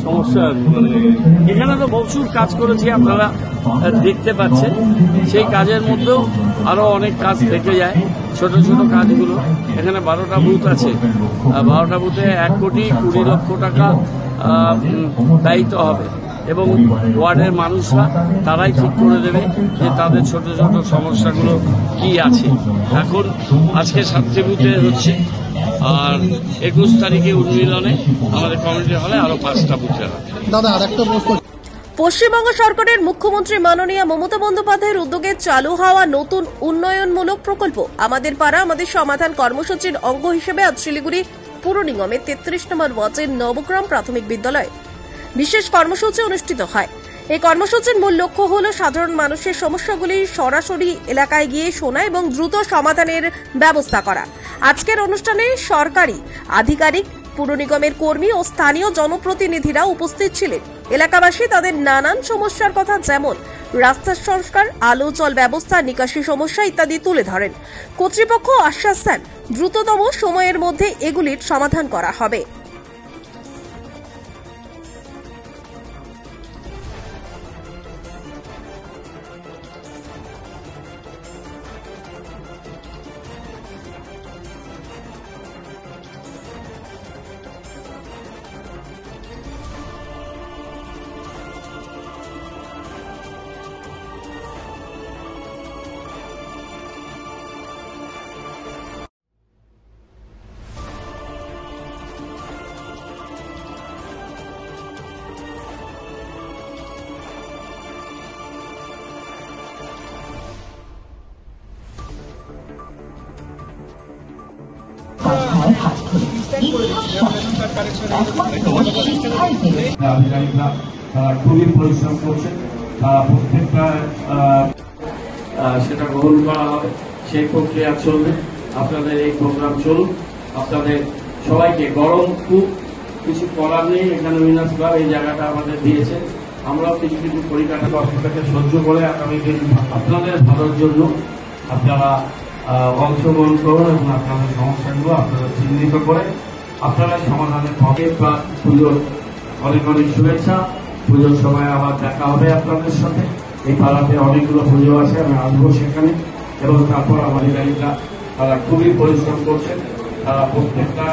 সমস্যা মানে এখানে তো প্রচুর কাজ করেছি, আপনারা দেখতে পাচ্ছেন। সেই কাজের মধ্যেও আরো অনেক কাজ থেকে যায়, ছোট ছোট কাজগুলো। এখানে 12টা বুথ আছে, 12টা বুথে 1,20,00,000 টাকা দায়িত্ব হবে এবং ওয়ার্ডের মানুষরা তারাই ঠিক করে দেবে যে তাদের ছোট ছোট সমস্যাগুলো কি আছে। এখন আজকে 7টি বুথে হচ্ছে, আর 21 তারিখে উন্মিলনে আমাদের কমিউনিটি হলে আরো 5টা বুথে হবে। দাদা আরেকটা প্রশ্ন, পশ্চিমবঙ্গ সরকারের মুখ্যমন্ত্রী মাননীয় মমতা বন্দ্যোপাধ্যায়ের উদ্যোগে চালু হওয়া নতুন উন্নয়নমূলক প্রকল্প আমাদের পাড়া আমাদের সমাধান কর্মসূচির অঙ্গ হিসেবে আজ শিলিগুড়ি পুর নিগমের 33 নম্বর ওয়ার্ডের নবগ্রাম প্রাথমিক বিদ্যালয়ে বিশেষ কর্মসূচি অনুষ্ঠিত হয়। এই কর্মসূচির মূল লক্ষ্য হল সাধারণ মানুষের সমস্যাগুলি সরাসরি এলাকায় গিয়ে শোনা এবং দ্রুত সমাধানের ব্যবস্থা করা। আজকের অনুষ্ঠানে সরকারি আধিকারিক, পুর নিগমের কর্মী ও স্থানীয় জনপ্রতিনিধিরা উপস্থিত ছিলেন। এলাকাবাসী তাদের নানান সমস্যার কথা, যেমন রাস্তার সংস্কার, আলো জল ব্যবস্থা, নিকাশি সমস্যা ইত্যাদি তুলে ধরেন। কর্তৃপক্ষ আশ্বাস দেন দ্রুততম সময়ের মধ্যে এগুলির সমাধান করা হবে। আধিকারিকরা তারা খুবই পরিশ্রম করছে, তারা প্রত্যেকটা সেটা গ্রহণ করা হবে, সেই প্রক্রিয়া চলবে। আপনাদের এই প্রোগ্রাম চলুক। আপনাদের সবাইকে গরম খুব কিছু করার নেই, এখানে উইনার্স ক্লাব এই জায়গাটা আমাদের দিয়েছে, আমরাও কিছু কিছু পরিকাঠামো কষ্টটাকে সহ্য করে আগামী দিন আপনাদের ভালোর জন্য আপনারা অংশগ্রহণ করুন এবং আপনাদের সমস্যাগুলো আপনারা চিহ্নিত করে আপনারা সমাধানের পথে বা পুজোর অনেক অনেক শুভেচ্ছা। পুজোর সময় আবার দেখা হবে আপনাদের সাথে। এই পাড়াতে অনেকগুলো পুজো আছে, আমি আসবো সেখানে। এবং তারপর আমাদের গাড়িটা তারা খুবই পরিশ্রম করছেন, তারা প্রত্যেকটা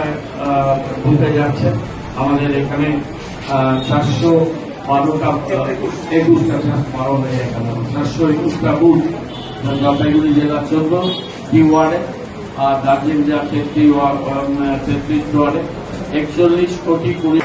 বুথে যাচ্ছেন। আমাদের এখানে 421টা বুথ জলপাইগুড়ি জেলার 14টি ওয়ার্ডে, আর দার্জিলিং জেলার 33 ওয়ার্ডে 41 কোটি 20